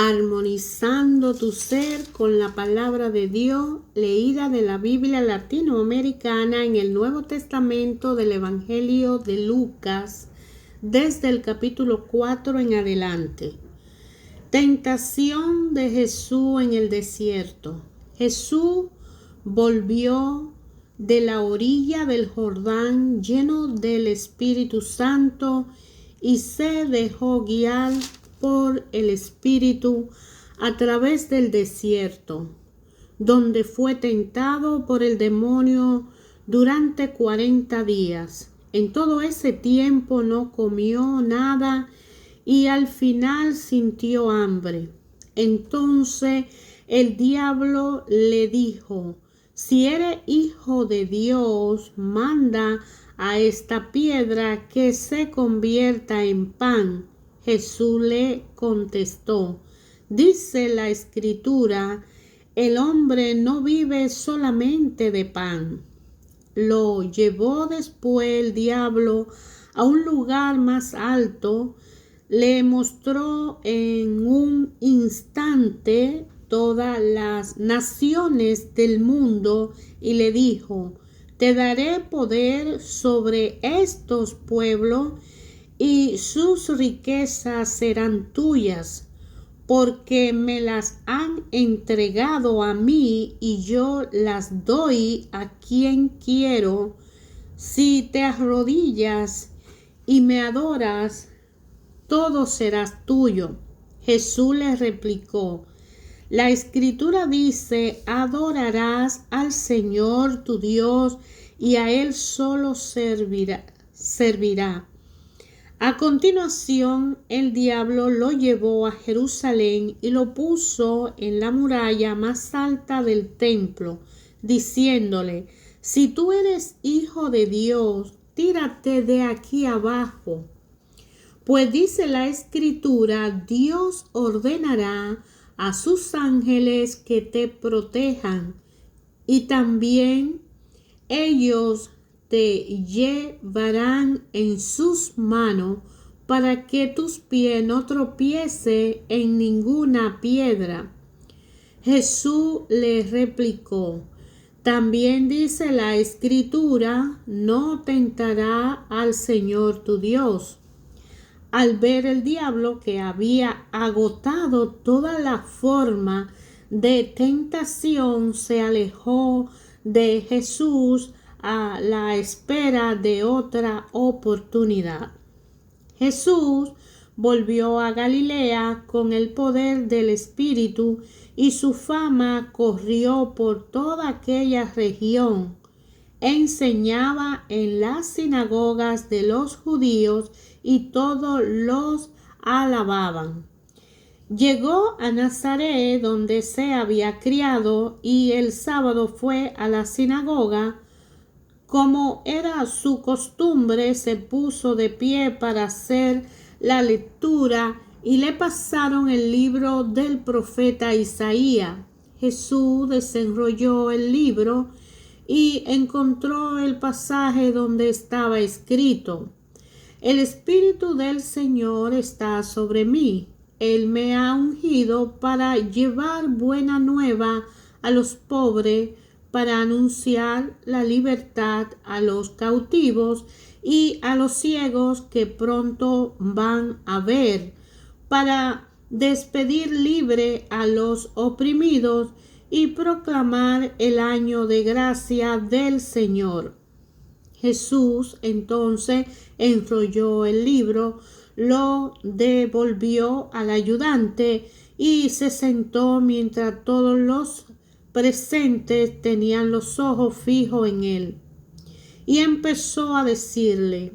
armonizando tu ser con la palabra de Dios, leída de la Biblia latinoamericana en el Nuevo Testamento del Evangelio de Lucas, desde el capítulo 4 en adelante. Tentación de Jesús en el desierto. Jesús volvió de la orilla del Jordán lleno del Espíritu Santo y se dejó guiar por el Espíritu a través del desierto, donde fue tentado por el demonio durante 40 días. En todo ese tiempo no comió nada y al final sintió hambre. Entonces el diablo le dijo: si eres hijo de Dios, manda a esta piedra que se convierta en pan. Jesús le contestó: dice la Escritura, el hombre no vive solamente de pan. Lo llevó después el diablo a un lugar más alto, le mostró en un instante todas las naciones del mundo y le dijo: te daré poder sobre estos pueblos y sus riquezas serán tuyas, porque me las han entregado a mí y yo las doy a quien quiero. Si te arrodillas y me adoras, todo será tuyo. Jesús le replicó: la Escritura dice, adorarás al Señor tu Dios y a Él solo servirá. A continuación, el diablo lo llevó a Jerusalén y lo puso en la muralla más alta del templo, diciéndole: si tú eres hijo de Dios, tírate de aquí abajo. Pues dice la Escritura, Dios ordenará a sus ángeles que te protejan, y también ellos te llevarán en sus manos para que tus pies no tropiece en ninguna piedra. Jesús le replicó: también dice la Escritura, no tentará al Señor tu Dios. Al ver el diablo que había agotado toda la forma de tentación, se alejó de Jesús a la espera de otra oportunidad. Jesús volvió a Galilea con el poder del Espíritu y su fama corrió por toda aquella región. Enseñaba en las sinagogas de los judíos y todos los alababan. Llegó a Nazaret, donde se había criado, y el sábado fue a la sinagoga. Como era su costumbre, se puso de pie para hacer la lectura y le pasaron el libro del profeta Isaías. Jesús desenrolló el libro y encontró el pasaje donde estaba escrito: el Espíritu del Señor está sobre mí. Él me ha ungido para llevar buena nueva a los pobres, para anunciar la libertad a los cautivos y a los ciegos que pronto van a ver, para despedir libre a los oprimidos y proclamar el año de gracia del Señor. Jesús entonces enrolló el libro, lo devolvió al ayudante y se sentó mientras todos los presentes tenían los ojos fijos en él. Y empezó a decirle: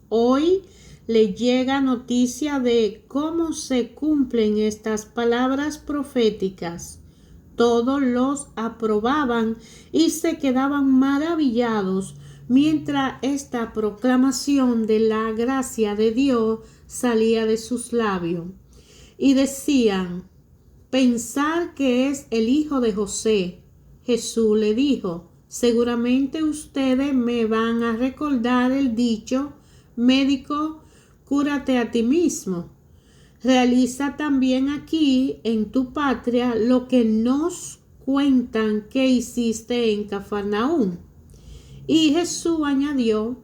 hoy le llega noticia de cómo se cumplen estas palabras proféticas. Todos los aprobaban y se quedaban maravillados mientras esta proclamación de la gracia de Dios salía de sus labios. Y decían: pensar que es el hijo de José. Jesús le dijo: seguramente ustedes me van a recordar el dicho: médico, cúrate a ti mismo. Realiza también aquí en tu patria lo que nos cuentan que hiciste en Cafarnaúm. Y Jesús añadió: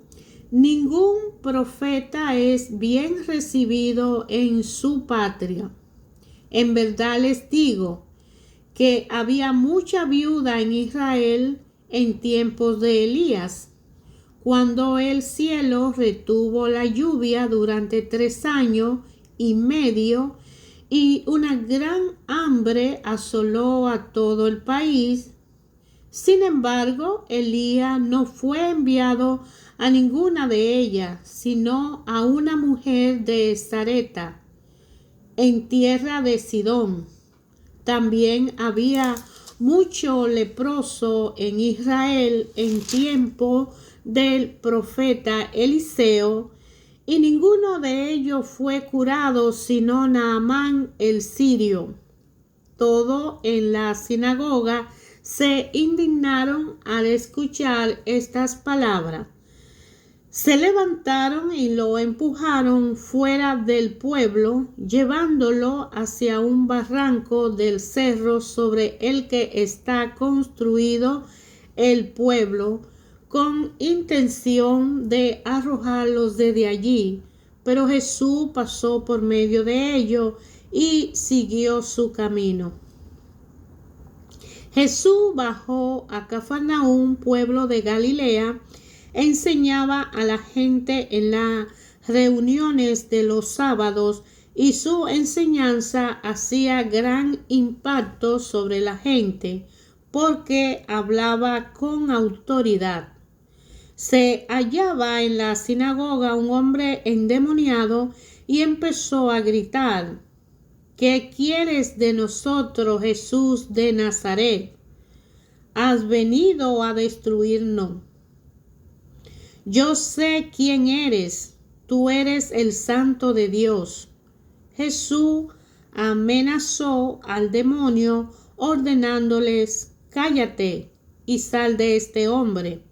ningún profeta es bien recibido en su patria. En verdad les digo que había mucha viuda en Israel en tiempos de Elías, cuando el cielo retuvo la lluvia durante 3 años y medio, y una gran hambre asoló a todo el país. Sin embargo, Elías no fue enviado a ninguna de ellas, sino a una mujer de Sarepta, en tierra de Sidón. También había mucho leproso en Israel en tiempo del profeta Eliseo, y ninguno de ellos fue curado sino Naamán el sirio. Todos en la sinagoga se indignaron al escuchar estas palabras. Se levantaron y lo empujaron fuera del pueblo, llevándolo hacia un barranco del cerro sobre el que está construido el pueblo, con intención de arrojarlos desde allí. Pero Jesús pasó por medio de ellos y siguió su camino. Jesús bajó a Cafarnaúm, pueblo de Galilea. Enseñaba a la gente en las reuniones de los sábados, y su enseñanza hacía gran impacto sobre la gente, porque hablaba con autoridad. Se hallaba en la sinagoga un hombre endemoniado y empezó a gritar: ¿qué quieres de nosotros, Jesús de Nazaret? ¿Has venido a destruirnos? Yo sé quién eres, tú eres el Santo de Dios. Jesús amenazó al demonio, ordenándoles: cállate y sal de este hombre.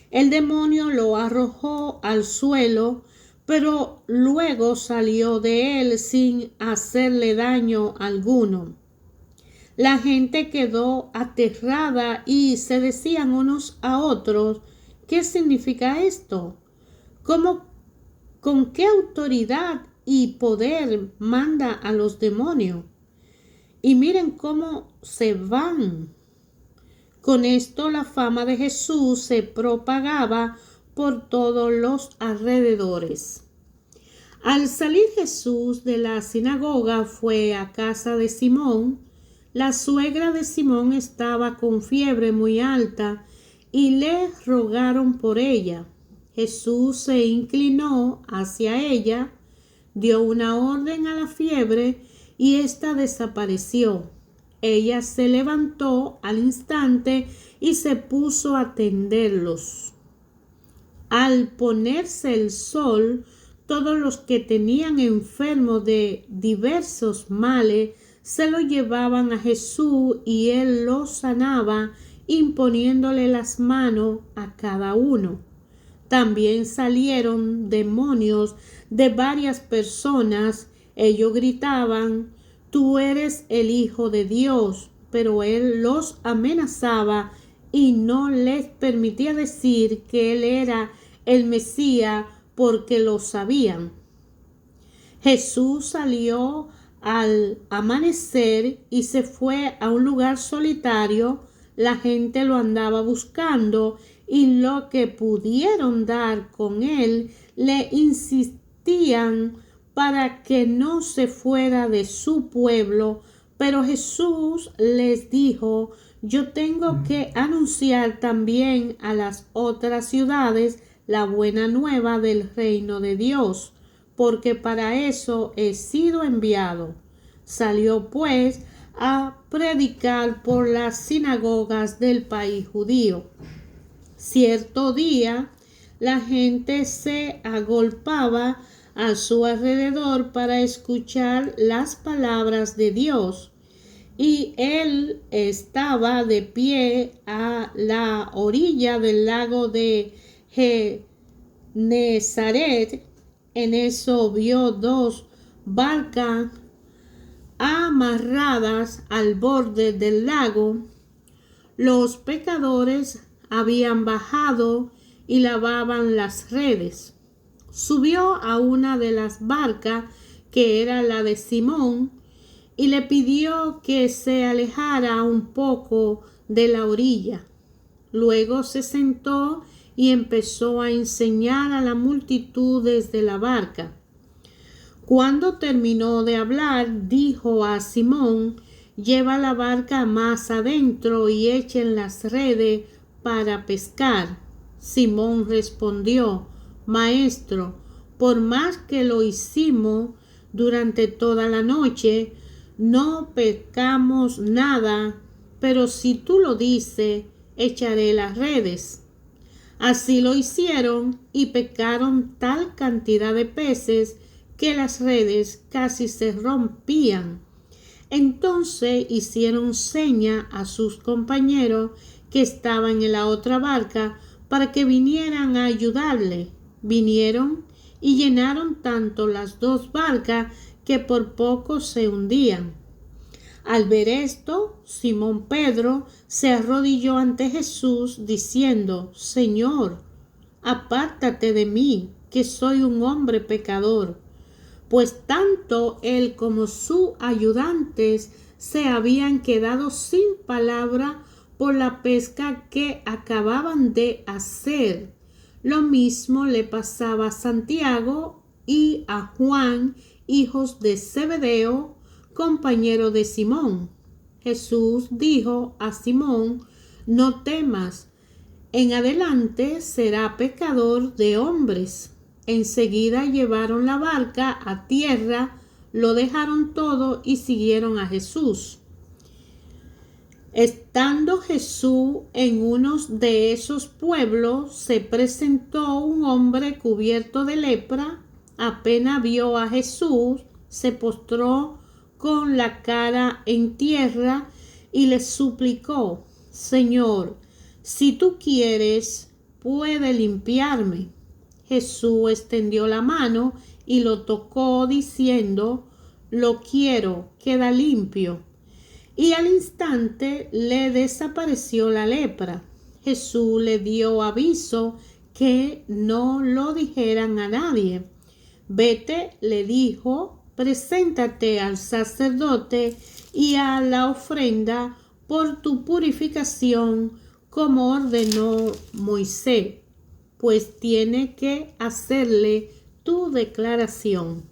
El demonio lo arrojó al suelo, pero luego salió de él sin hacerle daño alguno. La gente quedó aterrada y se decían unos a otros: ¿qué significa esto? ¿Con qué autoridad y poder manda a los demonios? Y miren cómo se van. Con esto la fama de Jesús se propagaba por todos los alrededores. Al salir Jesús de la sinagoga, fue a casa de Simón. La suegra de Simón estaba con fiebre muy alta y le rogaron por ella. Jesús se inclinó hacia ella, dio una orden a la fiebre y ésta desapareció. Ella se levantó al instante y se puso a atenderlos. Al ponerse el sol, todos los que tenían enfermos de diversos males se lo llevaban a Jesús, y él los sanaba, imponiéndole las manos a cada uno. También salieron demonios de varias personas. Ellos gritaban: tú eres el Hijo de Dios. Pero él los amenazaba y no les permitía decir que él era el Mesías, porque lo sabían. Jesús salió al amanecer y se fue a un lugar solitario. La gente lo andaba buscando, y lo que pudieron dar con él le insistían para que no se fuera de su pueblo. Pero Jesús les dijo: yo tengo que anunciar también a las otras ciudades la buena nueva del reino de Dios, porque para eso he sido enviado. Salió pues a predicar por las sinagogas del país judío. Cierto día, la gente se agolpaba a su alrededor para escuchar las palabras de Dios, y él estaba de pie a la orilla del lago de Genezaret. En eso vio dos barca amarradas al borde del lago. Los pescadores habían bajado y lavaban las redes. Subió a una de las barcas, que era la de Simón, y le pidió que se alejara un poco de la orilla. Luego se sentó y empezó a enseñar a la multitud desde la barca. Cuando terminó de hablar, dijo a Simón: «Lleva la barca más adentro y echen las redes para pescar». Simón respondió: «Maestro, por más que lo hicimos durante toda la noche, no pescamos nada, pero si tú lo dices, echaré las redes». Así lo hicieron y pescaron tal cantidad de peces que las redes casi se rompían. Entonces hicieron seña a sus compañeros que estaban en la otra barca para que vinieran a ayudarle. Vinieron y llenaron tanto las dos barcas que por poco se hundían. Al ver esto, Simón Pedro se arrodilló ante Jesús diciendo: «Señor, apártate de mí, que soy un hombre pecador». Pues tanto él como sus ayudantes se habían quedado sin palabra por la pesca que acababan de hacer. Lo mismo le pasaba a Santiago y a Juan, hijos de Zebedeo, compañero de Simón. Jesús dijo a Simón: «No temas, en adelante será pescador de hombres». Enseguida llevaron la barca a tierra, lo dejaron todo y siguieron a Jesús. Estando Jesús en uno de esos pueblos, se presentó un hombre cubierto de lepra. Apenas vio a Jesús, se postró con la cara en tierra y le suplicó: «Señor, si tú quieres, puedes limpiarme». Jesús extendió la mano y lo tocó diciendo: «Lo quiero, queda limpio». Y al instante le desapareció la lepra. Jesús le dio aviso que no lo dijeran a nadie. «Vete», le dijo, «preséntate al sacerdote y a la ofrenda por tu purificación, como ordenó Moisés, pues tiene que hacerle tu declaración».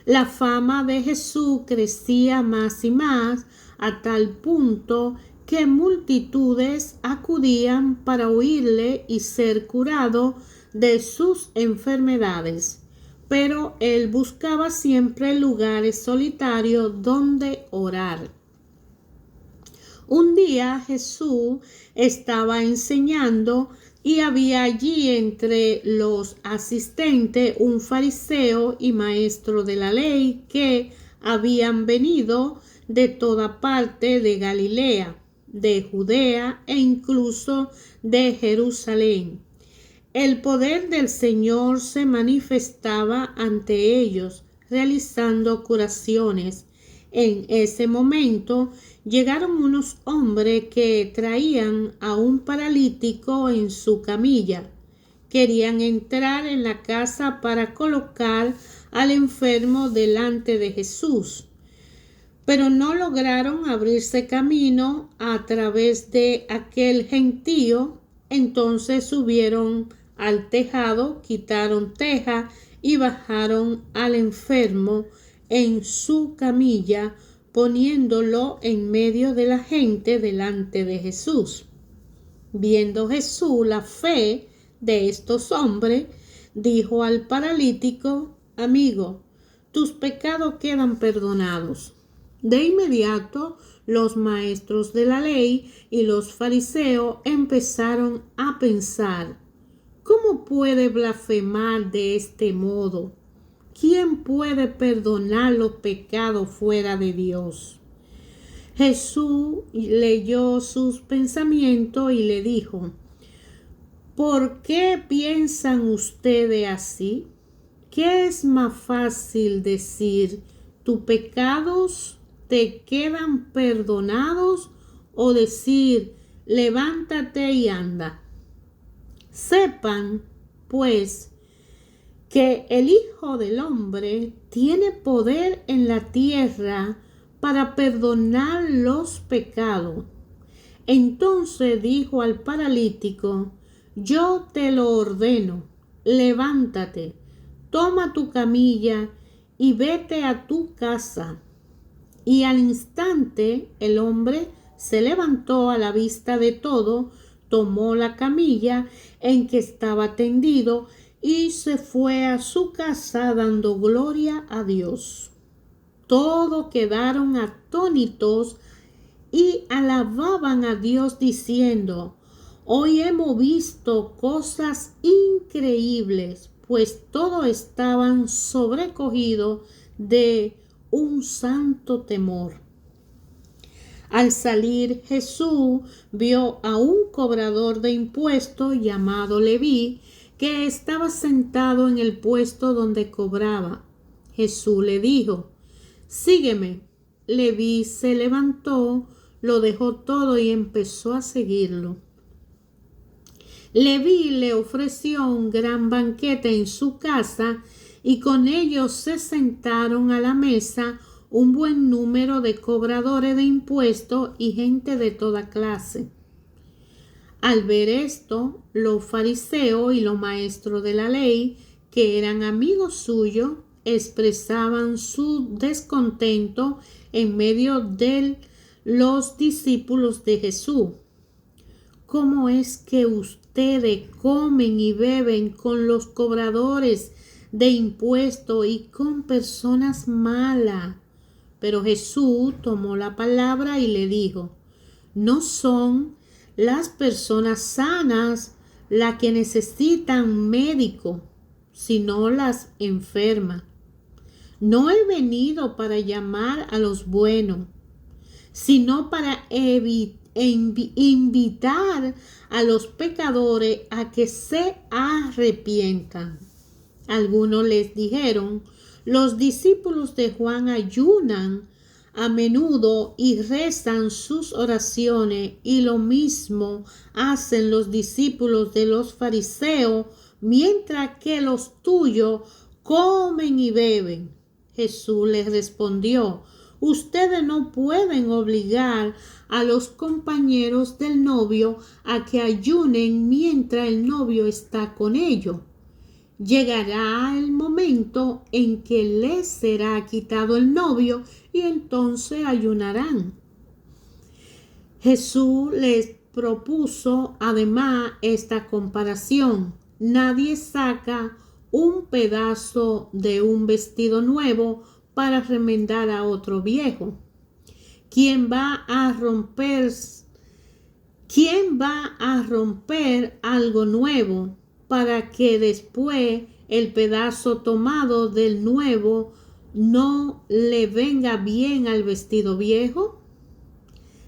La fama de Jesús crecía más y más, a tal punto que multitudes acudían para oírle y ser curado de sus enfermedades. Pero él buscaba siempre lugares solitarios donde orar. Un día Jesús estaba enseñando y había allí entre los asistentes un fariseo y maestro de la ley que habían venido de toda parte de Galilea, de Judea e incluso de Jerusalén. El poder del Señor se manifestaba ante ellos, realizando curaciones. En ese momento llegaron unos hombres que traían a un paralítico en su camilla. Querían entrar en la casa para colocar al enfermo delante de Jesús, pero no lograron abrirse camino a través de aquel gentío. Entonces subieron al tejado, quitaron teja y bajaron al enfermo en su camilla, poniéndolo en medio de la gente delante de Jesús. Viendo Jesús la fe de estos hombres, dijo al paralítico: «Amigo, tus pecados quedan perdonados». De inmediato, los maestros de la ley y los fariseos empezaron a pensar: «¿Cómo puede blasfemar de este modo? ¿Quién puede perdonar los pecados fuera de Dios?». Jesús leyó sus pensamientos y le dijo: «¿Por qué piensan ustedes así? ¿qué es más fácil decir, tus pecados te quedan perdonados, o decir, levántate y anda? Sepan, pues, que el Hijo del Hombre tiene poder en la tierra para perdonar los pecados. Entonces dijo al paralítico, yo te lo ordeno, levántate, toma tu camilla y vete a tu casa. Y al instante el hombre se levantó a la vista de todo, tomó la camilla en que estaba tendido y se fue a su casa dando gloria a Dios. Todos quedaron atónitos y alababan a Dios diciendo, hoy hemos visto cosas increíbles, pues todos estaban sobrecogidos de un santo temor. Al salir Jesús vio a un cobrador de impuestos llamado Leví, que estaba sentado en el puesto donde cobraba. Jesús le dijo, sígueme. Leví se levantó, lo dejó todo y empezó a seguirlo. Leví le ofreció un gran banquete en su casa y con ellos se sentaron a la mesa un buen número de cobradores de impuestos y gente de toda clase. Al ver esto, los fariseos y los maestros de la ley, que eran amigos suyos, expresaban su descontento en medio de los discípulos de Jesús. ¿Cómo es que ustedes comen y beben con los cobradores de impuestos y con personas malas? Pero Jesús tomó la palabra y le dijo, no son las personas sanas las que necesitan médico, sino las enfermas. No he venido para llamar a los buenos, sino para invitar a los pecadores a que se arrepientan. Algunos les dijeron, los discípulos de Juan ayunan a menudo y rezan sus oraciones, y lo mismo hacen los discípulos de los fariseos, mientras que los tuyos comen y beben. Jesús les respondió, ustedes no pueden obligar a los compañeros del novio a que ayunen mientras el novio está con ellos. Llegará el momento en que les será quitado el novio y entonces ayunarán. Jesús les propuso además esta comparación. Nadie saca un pedazo de un vestido nuevo para remendar a otro viejo. ¿Quién va a romper algo nuevo para que después el pedazo tomado del nuevo no le venga bien al vestido viejo?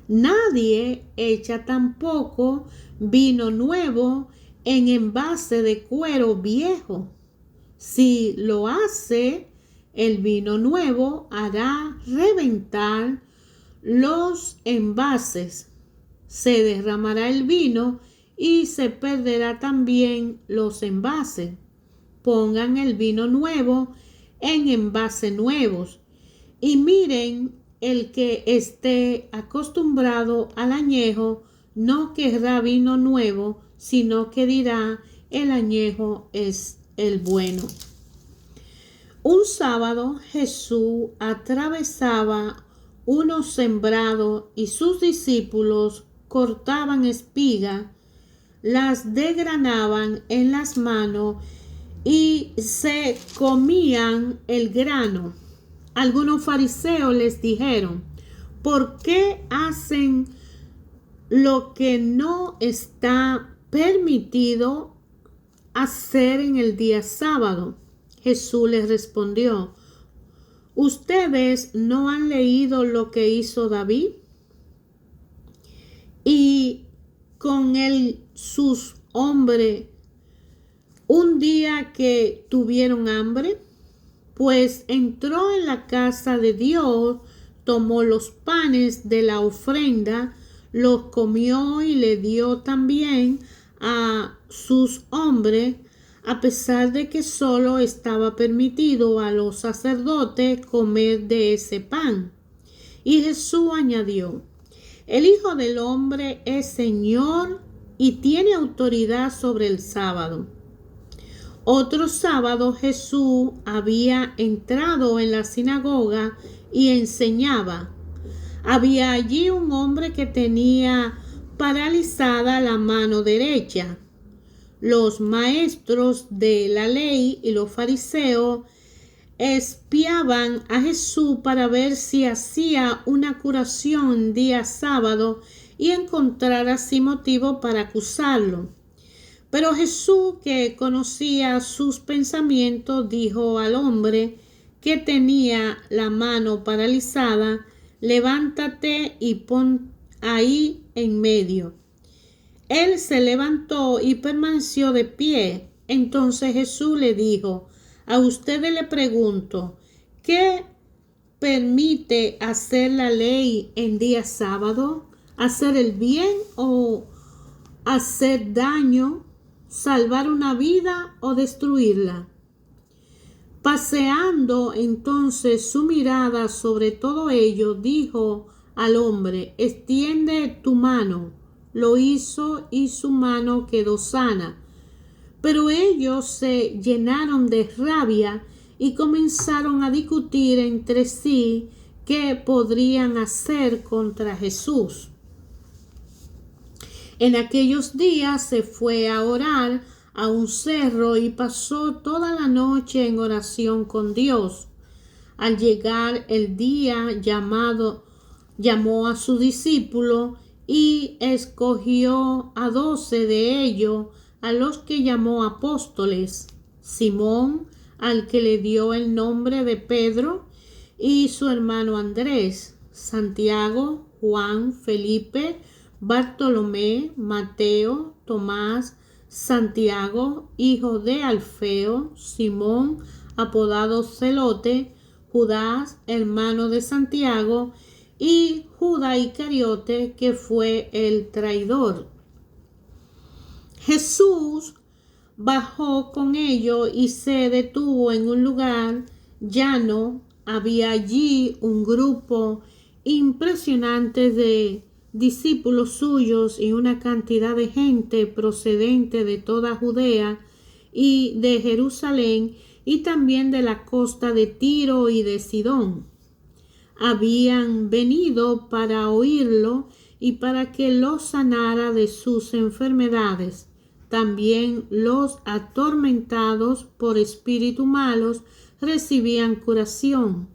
Nadie echa tampoco vino nuevo en envase de cuero viejo. Si lo hace, el vino nuevo hará reventar los envases, se derramará el vino y se perderá también los envases. Pongan el vino nuevo en envases nuevos y miren, el que esté acostumbrado al añejo no querrá vino nuevo, sino que dirá, el añejo es el bueno. Un sábado Jesús atravesaba unos sembrados y sus discípulos cortaban espigas, las desgranaban en las manos y se comían el grano. Algunos fariseos les dijeron, ¿por qué hacen lo que no está permitido hacer en el día sábado? Jesús les respondió, ¿ustedes no han leído lo que hizo David? Y con él sus hombres Un día que tuvieron hambre, pues entró en la casa de Dios, tomó los panes de la ofrenda, los comió y le dio también a sus hombres, a pesar de que solo estaba permitido a los sacerdotes comer de ese pan. Y Jesús añadió: el Hijo del Hombre es Señor y tiene autoridad sobre el sábado. Otro sábado Jesús había entrado en la sinagoga y enseñaba. Había allí un hombre que tenía paralizada la mano derecha. Los maestros de la ley y los fariseos espiaban a Jesús para ver si hacía una curación día sábado y encontrar así motivo para acusarlo. Pero Jesús, que conocía sus pensamientos, dijo al hombre que tenía la mano paralizada: levántate y pon ahí en medio. Él se levantó y permaneció de pie. Entonces Jesús le dijo: a ustedes le pregunto, ¿qué permite hacer la ley en día sábado? ¿Hacer el bien o hacer daño? ¿Salvar una vida o destruirla? Paseando entonces su mirada sobre todo ello, dijo al hombre: extiende tu mano. Lo hizo y su mano quedó sana. Pero ellos se llenaron de rabia y comenzaron a discutir entre sí qué podrían hacer contra Jesús. En aquellos días se fue a orar a un cerro y pasó toda la noche en oración con Dios. Al llegar el día llamó a su discípulo y escogió a 12 de ellos, a los que llamó apóstoles: Simón, al que le dio el nombre de Pedro, y su hermano Andrés, Santiago, Juan, Felipe, Bartolomé, Mateo, Tomás, Santiago, hijo de Alfeo, Simón, apodado Celote, Judas, hermano de Santiago, y Judas Iscariote, que fue el traidor. Jesús bajó con ellos y se detuvo en un lugar llano. Había allí un grupo impresionante de discípulos suyos y una cantidad de gente procedente de toda Judea y de Jerusalén y también de la costa de Tiro y de Sidón. Habían venido para oírlo y para que los sanara de sus enfermedades. También los atormentados por espíritus malos recibían curación.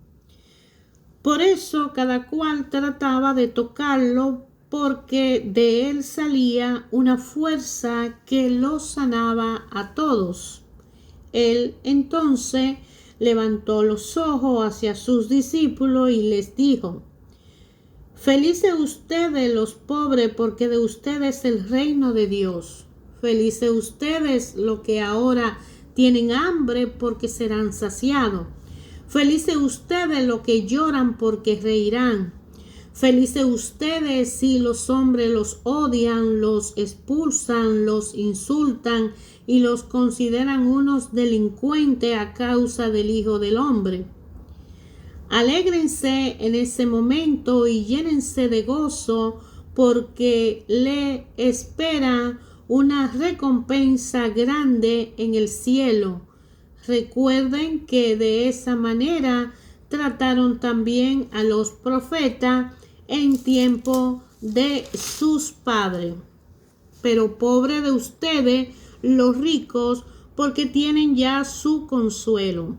Por eso cada cual trataba de tocarlo, porque de él salía una fuerza que los sanaba a todos. Él entonces levantó los ojos hacia sus discípulos y les dijo: felices ustedes los pobres, porque de ustedes es el reino de Dios. Felices ustedes los que ahora tienen hambre, porque serán saciados. Felices ustedes los que lloran, porque reirán. Felices ustedes si los hombres los odian, los expulsan, los insultan y los consideran unos delincuentes a causa del Hijo del Hombre. Alégrense en ese momento y llénense de gozo, porque le espera una recompensa grande en el cielo. Recuerden que de esa manera trataron también a los profetas en tiempo de sus padres. Pero pobre de ustedes los ricos, porque tienen ya su consuelo.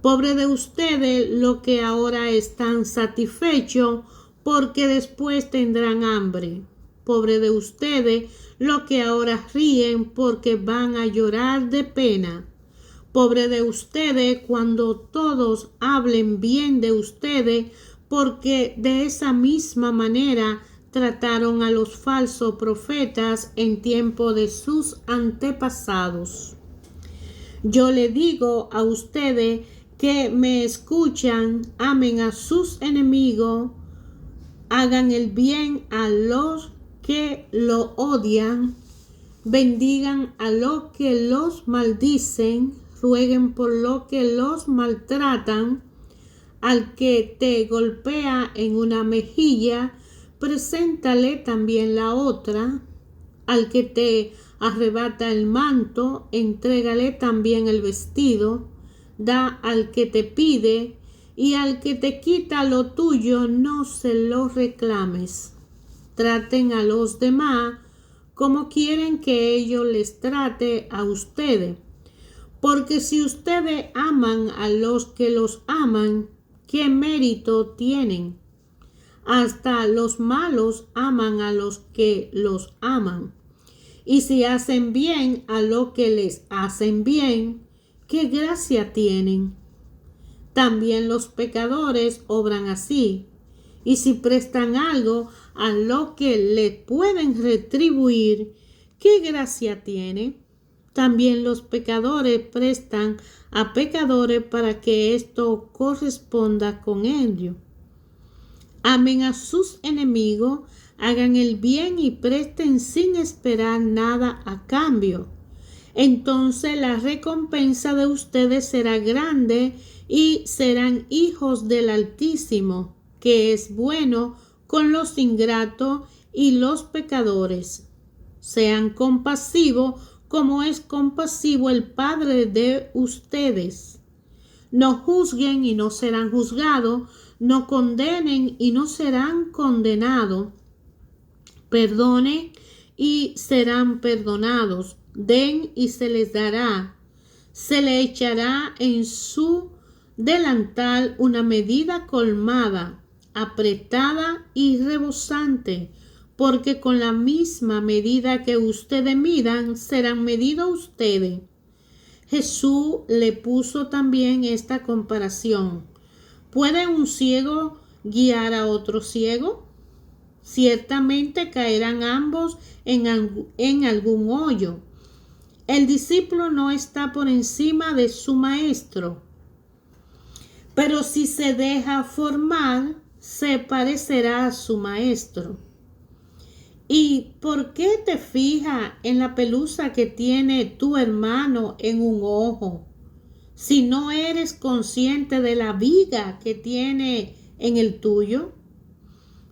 Pobre de ustedes los que ahora están satisfechos, porque después tendrán hambre. Pobre de ustedes los que ahora ríen, porque van a llorar de pena. Pobre de ustedes cuando todos hablen bien de ustedes, porque de esa misma manera trataron a los falsos profetas en tiempo de sus antepasados. Yo le digo a ustedes que me escuchan, amen a sus enemigos, hagan el bien a los que lo odian, bendigan a los que los maldicen, rueguen por los que los maltratan. Al que te golpea en una mejilla, preséntale también la otra. Al que te arrebata el manto, entrégale también el vestido. Da al que te pide, y al que te quita lo tuyo, no se lo reclames. Traten a los demás como quieren que ellos les trate a ustedes. Porque si ustedes aman a los que los aman, ¿qué mérito tienen? Hasta los malos aman a los que los aman. Y si hacen bien a los que les hacen bien, ¿qué gracia tienen? También los pecadores obran así. Y si prestan algo a lo que le pueden retribuir, ¿qué gracia tiene? También los pecadores prestan a pecadores para que esto corresponda con ellos. Amen a sus enemigos, hagan el bien y presten sin esperar nada a cambio. Entonces la recompensa de ustedes será grande y serán hijos del Altísimo, que es bueno con los ingratos y los pecadores. Sean compasivos como es compasivo el Padre de ustedes. No juzguen y no serán juzgados, no condenen y no serán condenados. Perdonen y serán perdonados. Den y se les dará. Se le echará en su delantal una medida colmada, apretada y rebosante, porque con la misma medida que ustedes midan, serán medidos ustedes. Jesús le puso también esta comparación. ¿Puede un ciego guiar a otro ciego? Ciertamente caerán ambos en algún hoyo. El discípulo no está por encima de su maestro, pero si se deja formar, se parecerá a su maestro. ¿Y por qué te fijas en la pelusa que tiene tu hermano en un ojo, si no eres consciente de la viga que tiene en el tuyo?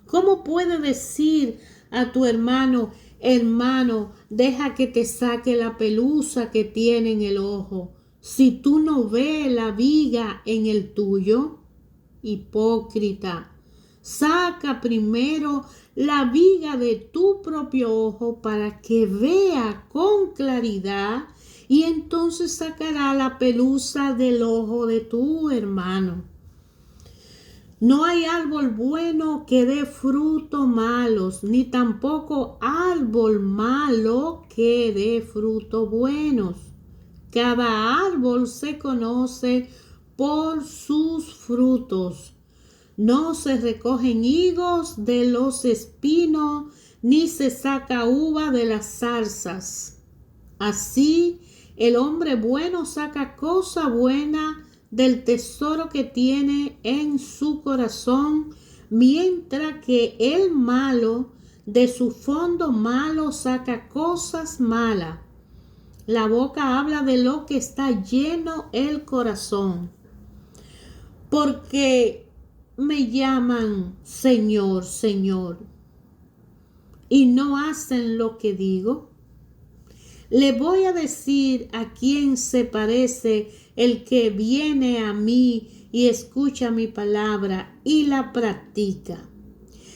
¿Cómo puedes decir a tu hermano, hermano, deja que te saque la pelusa que tiene en el ojo, si tú no ves la viga en el tuyo? Hipócrita, saca primero la viga de tu propio ojo para que vea con claridad, y entonces sacará la pelusa del ojo de tu hermano. No hay árbol bueno que dé frutos malos, ni tampoco árbol malo que dé frutos buenos. Cada árbol se conoce por sus frutos. No se recogen higos de los espinos, ni se saca uva de las zarzas. Así, el hombre bueno saca cosa buena del tesoro que tiene en su corazón, mientras que el malo de su fondo malo saca cosas malas. La boca habla de lo que está lleno el corazón. Porque me llaman Señor, Señor, y no hacen lo que digo. Le voy a decir a quién se parece el que viene a mí y escucha mi palabra y la practica.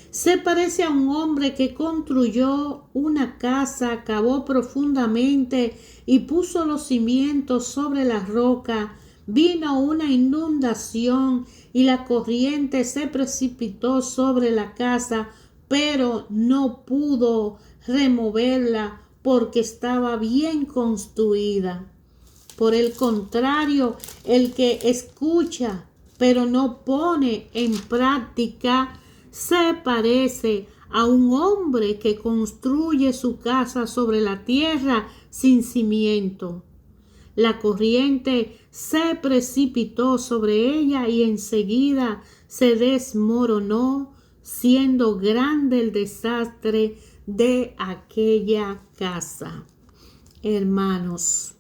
Se parece a un hombre que construyó una casa, cavó profundamente y puso los cimientos sobre la roca. Vino una inundación y la corriente se precipitó sobre la casa, pero no pudo removerla porque estaba bien construida. Por el contrario, el que escucha pero no pone en práctica se parece a un hombre que construye su casa sobre la tierra sin cimiento. La corriente se precipitó sobre ella y enseguida se desmoronó, siendo grande el desastre de aquella casa. Hermanos,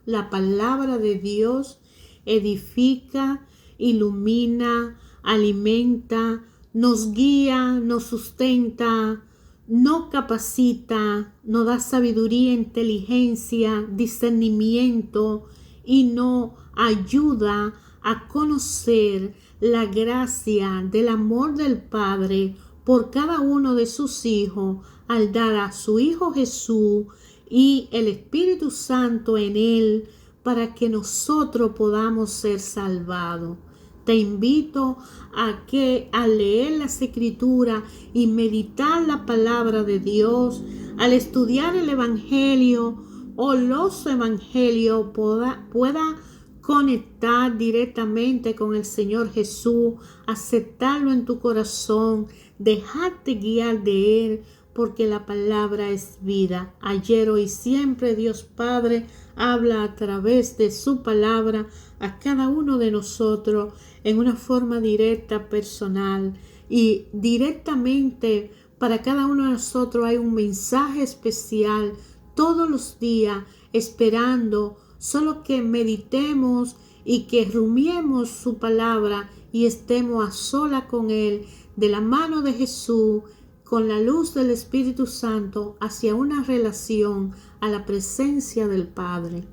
la palabra de Dios edifica, ilumina, alimenta, nos guía, nos sustenta, nos capacita, nos da sabiduría, inteligencia, discernimiento y nos ayuda a conocer la gracia del amor del Padre por cada uno de sus hijos al dar a su Hijo Jesús y el Espíritu Santo en él para que nosotros podamos ser salvados. Te invito a que al leer las Escrituras y meditar la palabra de Dios, al estudiar el Evangelio o los Evangelios, pueda conectar directamente con el Señor Jesús, aceptarlo en tu corazón, dejarte guiar de Él, porque la palabra es vida. Ayer, hoy, siempre Dios Padre habla a través de su palabra a cada uno de nosotros en una forma directa, personal, y directamente para cada uno de nosotros hay un mensaje especial todos los días, esperando solo que meditemos y que rumiemos su palabra y estemos a sola con Él, de la mano de Jesús, con la luz del Espíritu Santo, hacia una relación a la presencia del Padre.